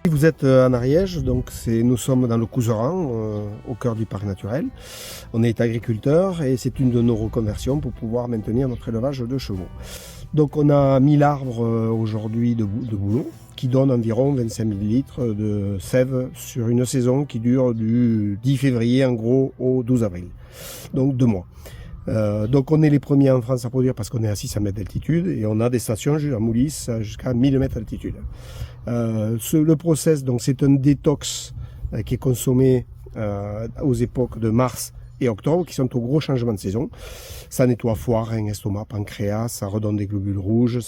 Vous êtes en Ariège, donc nous sommes dans le Couserans, au cœur du parc naturel. On est agriculteur et c'est une de nos reconversions pour pouvoir maintenir notre élevage de chevaux. Donc on a 1000 arbres aujourd'hui de bouleaux qui donnent environ 25 000 litres de sève sur une saison qui dure du 10 février en gros au 12 avril, donc 2 mois. Donc on est les premiers en France à produire parce qu'on est à 600 mètres d'altitude et on a des stations à Moulis jusqu'à 1000 mètres d'altitude. Le process, donc c'est un détox qui est consommé aux époques de mars et octobre, qui sont au gros changement de saison. Ça nettoie foie, rein, estomac, pancréas, ça redonne des globules rouges,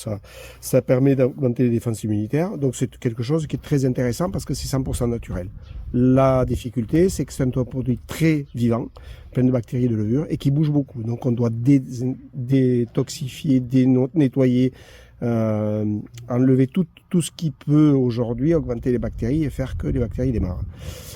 ça permet d'augmenter les défenses immunitaires. Donc c'est quelque chose qui est très intéressant parce que c'est 100% naturel. La difficulté, c'est que c'est un produit très vivant, plein de bactéries et de levures, et qui bouge beaucoup. Donc on doit détoxifier, nettoyer, enlever tout ce qui peut aujourd'hui augmenter les bactéries et faire que les bactéries démarrent.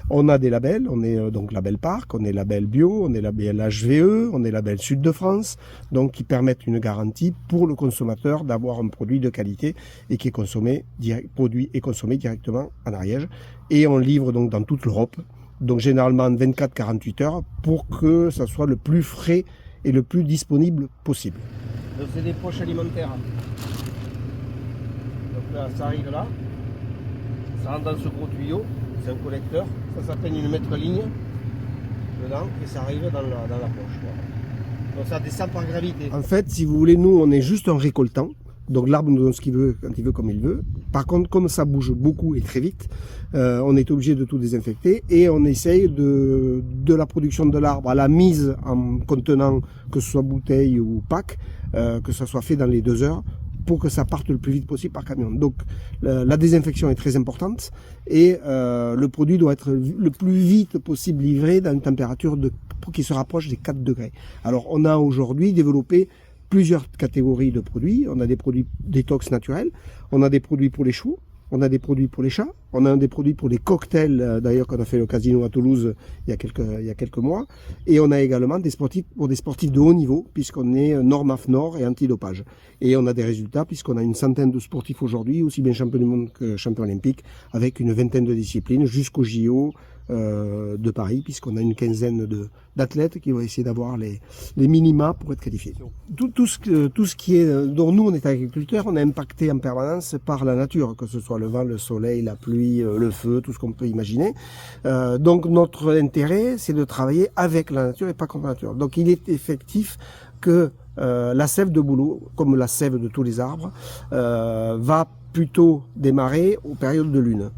On a des labels, on est donc label Parc, on est label Bio, on est label HVE, on est label Sud de France, donc qui permettent une garantie pour le consommateur d'avoir un produit de qualité et qui est produit et consommé directement en Ariège. Et on livre donc dans toute l'Europe, donc généralement 24-48 heures pour que ça soit le plus frais et le plus disponible possible. Donc c'est des poches alimentaires. Donc là, ça arrive là, ça rentre dans ce gros tuyau, c'est un collecteur, ça s'appelle une mètre-ligne dedans et ça arrive dans la poche. Voilà. Donc ça descend par gravité. En fait, si vous voulez, nous on est juste un récoltant, donc l'arbre nous donne ce qu'il veut, quand il veut, comme il veut. Par contre, comme ça bouge beaucoup et très vite, on est obligé de tout désinfecter et on essaye de la production de l'arbre à la mise en contenant, que ce soit bouteille ou pack, que ça soit fait dans les 2 heures, pour que ça parte le plus vite possible par camion. Donc la désinfection est très importante et le produit doit être le plus vite possible livré dans une température qui se rapproche des 4 degrés. Alors on a aujourd'hui développé plusieurs catégories de produits. On a des produits détox naturels, on a des produits pour les chevaux, on a des produits pour les chats, on a des produits pour les cocktails, d'ailleurs qu'on a fait au casino à Toulouse il y a quelques mois, et on a également pour des sportifs de haut niveau, puisqu'on est norme AFNOR et antidopage. Et on a des résultats, puisqu'on a une centaine de sportifs aujourd'hui, aussi bien champions du monde que champions olympiques, avec une vingtaine de disciplines, jusqu'au JO de Paris, puisqu'on a une quinzaine d'athlètes qui vont essayer d'avoir les minima pour être qualifiés. Tout ce qui est, dont nous on est agriculteurs, on est impacté en permanence par la nature, que ce soit le vent, le soleil, la pluie, le feu, tout ce qu'on peut imaginer. Donc notre intérêt, c'est de travailler avec la nature et pas contre la nature. Donc il est effectif que la sève de bouleau, comme la sève de tous les arbres, va plutôt démarrer aux périodes de lune.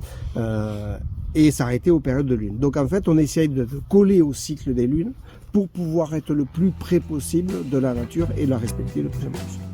Et s'arrêter aux périodes de lune. Donc en fait, on essaye de coller au cycle des lunes pour pouvoir être le plus près possible de la nature et la respecter le plus possible.